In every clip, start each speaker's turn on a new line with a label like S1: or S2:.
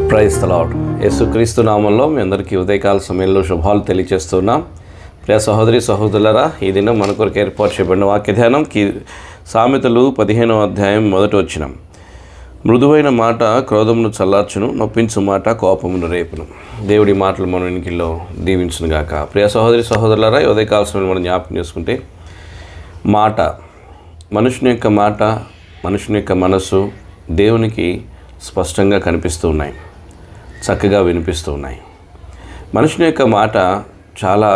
S1: Praise the lord. యేసుక్రీస్తు నామంలో మీ అందరికీ ఉదయకాల సమయంలో శుభాలు తెలియజేస్తున్నాం. ప్రియ సహోదరి సహోదరులారా, ఈ దినం మన కొరకు ఏర్పాటు చేయబడిన వాక్య ధ్యానం సామెతలు 15వ అధ్యాయం 1వ వచనం. మృదువైన మాట క్రోధమును చల్లార్చును, నొప్పించు మాట కోపమును రేపును. దేవుడి మాటలు మన వెనుకల్లో దీవించును గాక. ప్రియ సహోదరి సహోదరులారా, ఈ ఉదయకాల సమయంలో మనం జ్ఞాపకం చేసుకుంటే మాట, మనుషుని యొక్క మాట, మనుషుని యొక్క మనస్సు దేవునికి స్పష్టంగా కనిపిస్తూ ఉన్నాయి, చక్కగా వినిపిస్తూ ఉన్నాయి. మనుషుని యొక్క మాట చాలా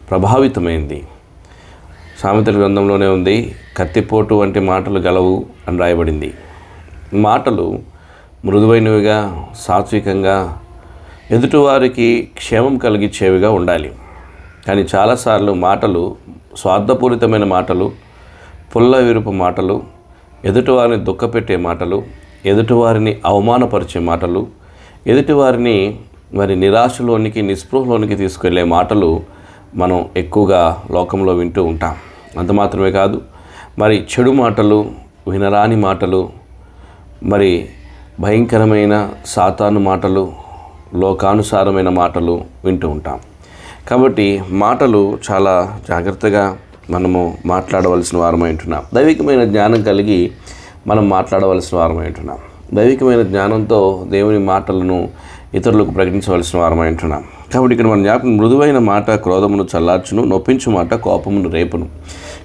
S1: ప్రభావితమైంది. సామెతల గ్రంథంలోనే ఉంది, కత్తిపోటు వంటి మాటలు గలవు అని రాయబడింది. మాటలు మృదువైనవిగా, సాత్వికంగా, ఎదుటివారికి క్షేమం కలిగించేవిగా ఉండాలి. కానీ చాలాసార్లు మాటలు స్వార్థపూరితమైన మాటలు, పుల్ల విరుపు మాటలు, ఎదుటివారిని దుఃఖపెట్టే మాటలు, ఎదుటివారిని అవమానపరిచే మాటలు, ఎదుటివారిని నిరాశలోనికి, నిస్పృహలోనికి తీసుకెళ్లే మాటలు మనం ఎక్కువగా లోకంలో వింటూ ఉంటాం. అంత మాత్రమే కాదు, చెడు మాటలు, వినరాని మాటలు, భయంకరమైన సాతాను మాటలు, లోకానుసారమైన మాటలు వింటూ ఉంటాం. కాబట్టి మాటలు చాలా జాగ్రత్తగా మనము మాట్లాడవలసిన వారమై ఉంటున్నాం. దైవికమైన జ్ఞానం కలిగి మనం మాట్లాడవలసిన వారమై ఉంటున్నాం. దైవికమైన జ్ఞానంతో దేవుని మాటలను ఇతరులకు ప్రకటించవలసిన వారమై ఉంటున్నాం. కాబట్టి ఇక్కడ మన జ్ఞాపకం, మృదువైన మాట క్రోధమును చల్లార్చును, నొప్పించు మాట కోపమును రేపును.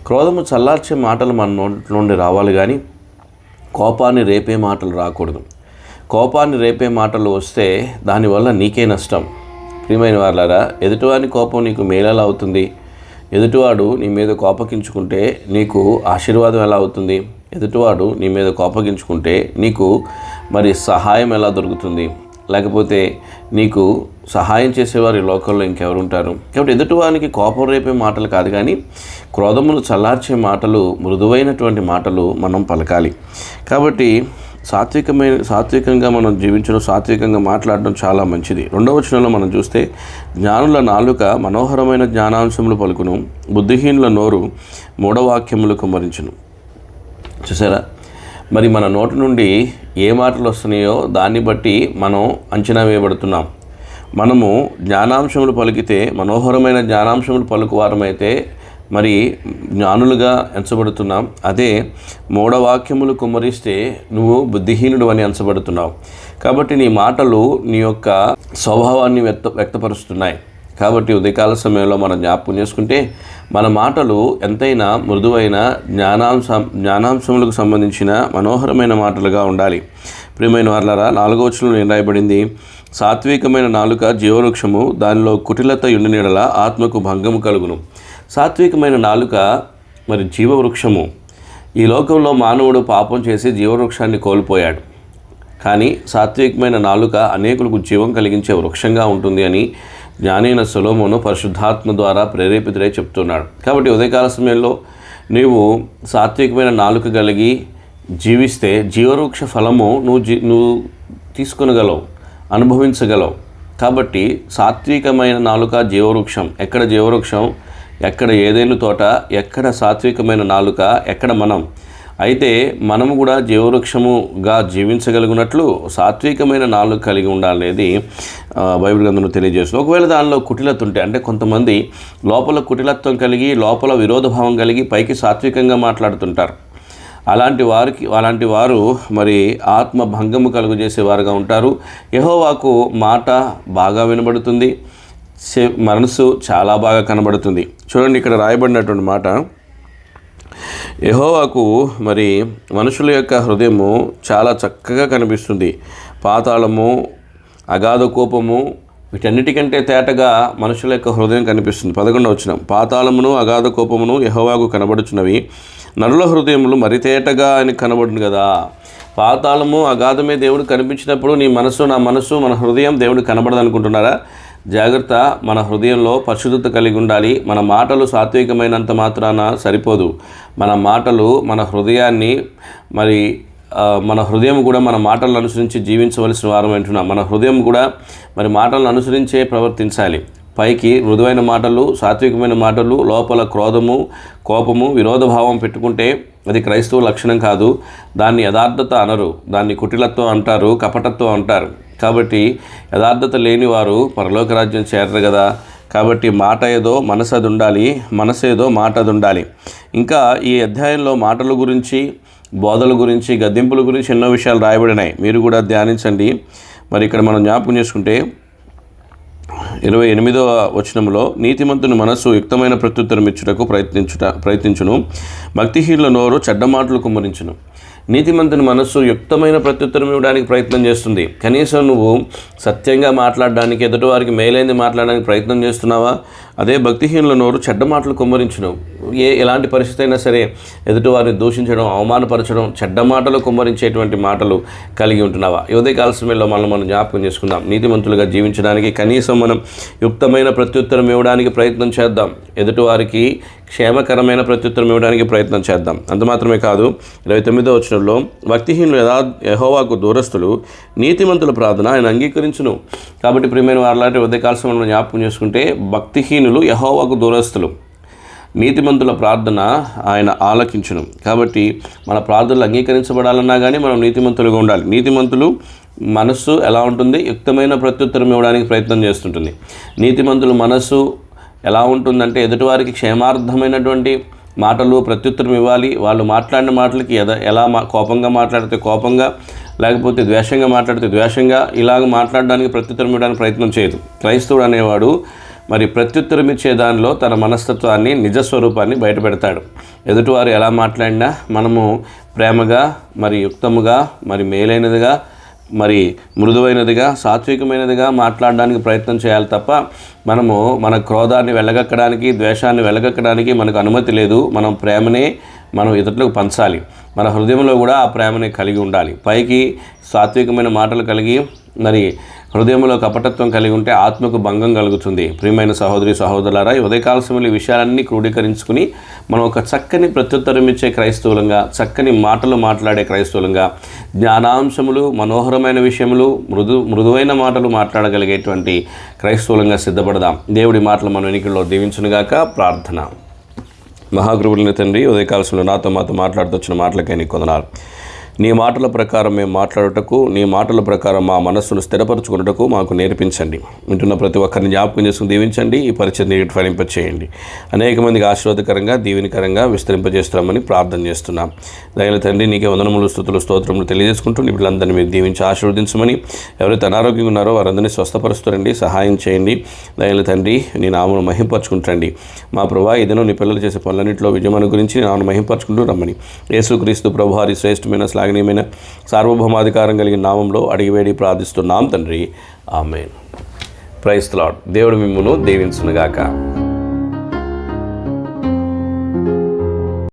S1: క్రోధము చల్లార్చే మాటలు మన నోటి నుండి రావాలి, కానీ కోపాన్ని రేపే మాటలు రాకూడదు. కోపాన్ని రేపే మాటలు వస్తే దానివల్ల నీకే నష్టం. ప్రియమైన వారులారా, ఎదుటివాని కోపం నీకు మేలలా అవుతుంది? ఎదుటివాడు నీ మీద కోపగించుకుంటే నీకు ఆశీర్వాదం ఎలా అవుతుంది? ఎదుటివాడు నీ మీద కోపగించుకుంటే నీకు సహాయం ఎలా దొరుకుతుంది? లేకపోతే నీకు సహాయం చేసేవారు ఈ లోకంలో ఇంకెవరు ఉంటారు? కాబట్టి ఎదుటివానికి కోపం రేపే మాటలు కాదు, కానీ క్రోధమును చల్లార్చే మాటలు, మృదువైనటువంటి మాటలు మనం పలకాలి. కాబట్టి సాత్వికంగా మనం జీవించడం, సాత్వికంగా మాట్లాడడం చాలా మంచిది. 2వ వచనంలో మనం చూస్తే, జ్ఞానుల నాలుక మనోహరమైన జ్ఞానాంశములు పలుకును, బుద్ధిహీనుల నోరు మూఢవాక్యములు కుమ్మరించును. చూసారా, మన నోటి నుండి ఏ మాటలు వస్తున్నాయో దాన్ని బట్టి మనం అంచనా వేయబడుతున్నాం. మనము జ్ఞానాంశములు పలికితే, మనోహరమైన జ్ఞానాంశములు పలుకువారమైతే జ్ఞానులుగా ఎంచబడుతున్నాం. అదే మూఢవాక్యములు కుమ్మరిస్తే నువ్వు బుద్ధిహీనుడు అని ఎంచబడుతున్నావు. కాబట్టి నీ మాటలు నీ యొక్క స్వభావాన్ని వ్యక్తపరుస్తున్నాయి. కాబట్టి ఉదయకాల సమయంలో మనం జ్ఞాపకం చేసుకుంటే, మన మాటలు ఎంతైనా మృదువైన జ్ఞానాంశములకు సంబంధించిన మనోహరమైన మాటలుగా ఉండాలి. ప్రియమైన వారులారా, 4వ వచనంలో ఏం రాయబడింది? సాత్వికమైన నాలుక జీవవృక్షము, దానిలో కుటిలత యుండినెడల ఆత్మకు భంగము కలుగును. సాత్వికమైన నాలుక జీవవృక్షము. ఈ లోకంలో మానవుడు పాపం చేసి జీవవృక్షాన్ని కోల్పోయాడు. కానీ సాత్వికమైన నాలుక అనేకులకు జీవం కలిగించే వృక్షంగా ఉంటుంది అని జ్ఞానైన సొలొమోను పరిశుద్ధాత్మ ద్వారా ప్రేరేపితుడై చెప్తున్నాడు. కాబట్టి ఉదయకాల సమయంలో నీవు సాత్వికమైన నాలుక కలిగి జీవిస్తే జీవవృక్ష ఫలము నువ్వు తీసుకొనగలవు, అనుభవించగలవు. కాబట్టి సాత్వికమైన నాలుక జీవవృక్షం. ఎక్కడ జీవవృక్షం? ఎక్కడ ఏదైనా తోట, ఎక్కడ సాత్వికమైన నాలుక, ఎక్కడ మనం. అయితే మనము కూడా జీవవృక్షముగా జీవించగలిగినట్లు సాత్వికమైన నాలుక కలిగి ఉండాలనేది బైబిల్ గ్రంథంలో తెలియజేస్తుంది. ఒకవేళ దానిలో కుటిలత ఉంటే, అంటే కొంతమంది లోపల కుటిలత్వం కలిగి, లోపల విరోధభావం కలిగి పైకి సాత్వికంగా మాట్లాడుతుంటారు. అలాంటి వారు ఆత్మ భంగము కలుగు చేసేవారుగా ఉంటారు. యెహోవాకు మాట బాగా వినబడుతుంది, మనసు చాలా బాగా కనబడుతుంది. చూడండి, ఇక్కడ రాయబడినటువంటి మాట, యెహోవాకు మనుషుల యొక్క హృదయము చాలా చక్కగా కనిపిస్తుంది, పాతాళము, అగాధ కోపము వీటన్నిటికంటే తేటగా మనుషుల యొక్క హృదయం కనిపిస్తుంది. 11వ వచనం, పాతాళమును అగాధ కోపమును యెహోవాకు కనబడుచున్నవి, నరుల హృదయములు మరి తేటగా అని కనబడును కదా. పాతాళము, అగాధమే దేవుడు కనిపించినప్పుడు నీ మనసు, నా మనసు, మన హృదయం దేవుడు కనబడదు అనుకుంటున్నారా? జాగ్రత్త, మన హృదయంలో పరిశుద్ధత కలిగి ఉండాలి. మన మాటలు సాత్వికమైనంత మాత్రాన సరిపోదు. మన మాటలు మన హృదయాన్ని మన హృదయం కూడా మన మాటలను అనుసరించి జీవించవలసిన వారం అంటున్నాం. మన హృదయం కూడా మాటలను అనుసరించే ప్రవర్తించాలి. పైకి మృదువైన మాటలు, సాత్వికమైన మాటలు, లోపల క్రోధము, కోపము, విరోధభావం పెట్టుకుంటే అది క్రైస్తవ లక్షణం కాదు. దాన్ని యథార్థత అనరు, దాన్ని కుటిలత్వం అంటారు, కపటత్వం అంటారు. కాబట్టి యథార్థత లేని వారు పరలోక రాజ్యం చేరరు కదా. కాబట్టి మాట ఏదో మనసు అది ఉండాలి, మనసు ఏదో మాట అది ఉండాలి. ఇంకా ఈ అధ్యాయంలో మాటల గురించి, బోధల గురించి, గద్దింపుల గురించి ఎన్నో విషయాలు రాయబడినాయి. మీరు కూడా ధ్యానించండి. మరి ఇక్కడ మనం జ్ఞాపకం చేసుకుంటే 28వ వచనంలో, నీతిమంతుని మనస్సు యుక్తమైన ప్రత్యుత్తరం ఇచ్చుటకు ప్రయత్నించును, భక్తిహీనుల నోరు చెడ్డ మాటలు కుమ్మరించును. నీతిమంతుని మనస్సు యుక్తమైన ప్రత్యుత్తరం ఇవ్వడానికి ప్రయత్నం చేస్తుంది. కనీసం నువ్వు సత్యంగా మాట్లాడడానికి, ఎదుటివారికి మేలైంది మాట్లాడడానికి ప్రయత్నం చేస్తున్నావా? అదే భక్తిహీనుల నోరు చెడ్డ మాటలు కుమ్మరించును. ఎలాంటి పరిస్థితి అయినా సరే ఎదుటివారిని దూషించడం, అవమానపరచడం, చెడ్డ మాటలు కుమ్మరించేటువంటి మాటలు కలిగి ఉంటున్నావా? ఉదయకాల సమయంలో మనం జ్ఞాపకం చేసుకుందాం. నీతిమంతులుగా జీవించడానికి కనీసం మనం యుక్తమైన ప్రత్యుత్తరం ఇవ్వడానికి ప్రయత్నం చేద్దాం. ఎదుటివారికి క్షేమకరమైన ప్రత్యుత్తరం ఇవ్వడానికి ప్రయత్నం చేద్దాం. అంత మాత్రమే కాదు, 29వ వచనంలో, భక్తిహీనులు యెహోవాకు దూరస్తులు, నీతిమంతుల ప్రార్థన ఆయన అంగీకరించును. కాబట్టి ప్రియమైన వారిలాంటి ఉదయకాల సమయంలో జ్ఞాపకం చేసుకుంటే, భక్తిహీనులు యెహోవాకు దూరస్తులు, నీతిమంతుల ప్రార్థన ఆయన ఆలకించును. కాబట్టి మన ప్రార్థనలు అంగీకరించబడాలన్నా కానీ మనం నీతిమంతులుగా ఉండాలి. నీతిమంతులు మనస్సు ఎలా ఉంటుంది? యుక్తమైన ప్రత్యుత్తరం ఇవ్వడానికి ప్రయత్నం చేస్తుంటుంది. నీతిమంతుల మనస్సు ఎలా ఉంటుందంటే ఎదుటివారికి క్షేమార్థమైనటువంటి మాటలు ప్రత్యుత్తరం ఇవ్వాలి. వాళ్ళు మాట్లాడిన మాటలకి ఎలా కోపంగా మాట్లాడితే కోపంగా, లేకపోతే ద్వేషంగా మాట్లాడితే ద్వేషంగా, ఇలాగ మాట్లాడడానికి ప్రత్యుత్తరం ఇవ్వడానికి ప్రయత్నం చేయదు. క్రైస్తవుడు అనేవాడు మరి ప్రత్యుత్తరం ఇచ్చే దానిలో తన మనస్తత్వాన్ని, నిజస్వరూపాన్ని బయటపెడతాడు. ఎదుటివారు ఎలా మాట్లాడినా మనము ప్రేమగా, మరి యుక్తముగా, మరి మేలైనదిగా, మరి మృదువైనదిగా, సాత్వికమైనదిగా మాట్లాడడానికి ప్రయత్నం చేయాలి తప్ప మనము మన క్రోధాన్ని వెళ్ళగక్కడానికి, ద్వేషాన్ని వెళ్ళగక్కడానికి మనకు అనుమతి లేదు. మనం ప్రేమనే మనం ఇతరులకు పంచాలి. మన హృదయంలో కూడా ఆ ప్రేమని కలిగి ఉండాలి. పైకి సాత్వికమైన మాటలు కలిగి మరి హృదయంలో కపటత్వం కలిగి ఉంటే ఆత్మకు భంగం కలుగుతుంది. ప్రియమైన సహోదరి సహోదరులారా, ఈ ఉదయకాల సమయంలో ఈ విషయాలన్నీ క్రోడీకరించుకుని మనం ఒక చక్కని ప్రత్యుత్తరం ఇచ్చే క్రైస్తవులంగా, చక్కని మాటలు మాట్లాడే క్రైస్తవులంగా, జ్ఞానాంశములు, మనోహరమైన విషయములు, మృదువైన మాటలు మాట్లాడగలిగేటువంటి క్రైస్తవులంగా సిద్ధపడదాం. దేవుడి మాటలు మన వెనుకల్లో దీవించునుగాక. ప్రార్థన. మహాగురువులని తండ్రి, ఉదయకాల సమయంలో మాతో మాట్లాడుతూ వచ్చిన మాటలకై నీకు వందనాలు. నీ మాటల ప్రకారం మేము మాట్లాడుటకు, నీ మాటల ప్రకారం మా మనస్సును స్థిరపరచుకున్నటకు మాకు నేర్పించండి. వింటున్న ప్రతి ఒక్కరిని జ్ఞాపకం చేసుకుని దీవించండి. ఈ పరిచయం ఫలింపచేయండి. అనేక మందికి ఆశీర్వాదకరంగా, దీవెనకరంగా విస్తరింపజేస్తామని ప్రార్థన చేస్తున్నాం. దయల తండ్రి, నీకే వందనములు, స్తుతులు, స్తోత్రములు తెలియజేసుకుంటూ నీ బిడ్డలందరినీ మీరు దీవించి ఆశీర్వదించమని, ఎవరైతే అనారోగ్యంగా ఉన్నారో వారందరినీ స్వస్థపరుస్తారండి, సహాయం చేయండి. దయల తండ్రి, నీ నామను మహింపరచుకుంటండి. మా ప్రభువా, ఈ దినం నీ పిల్లలు చేసే పనులన్నింటిలో విజయమను గురించి నీ నామను మహింపరచుకుంటూ రమ్మని యేసుక్రీస్తు ప్రభువారి శ్రేష్టమైన శ్లాఘనీయమైన సార్వభౌమాధికారం కలిగిన నామంలో అడిగివేడి ప్రార్థిస్తున్నాం తండ్రి. ఆమేన్. Praise the Lord. దేవుడు మిమ్మును దీవించునుగాక.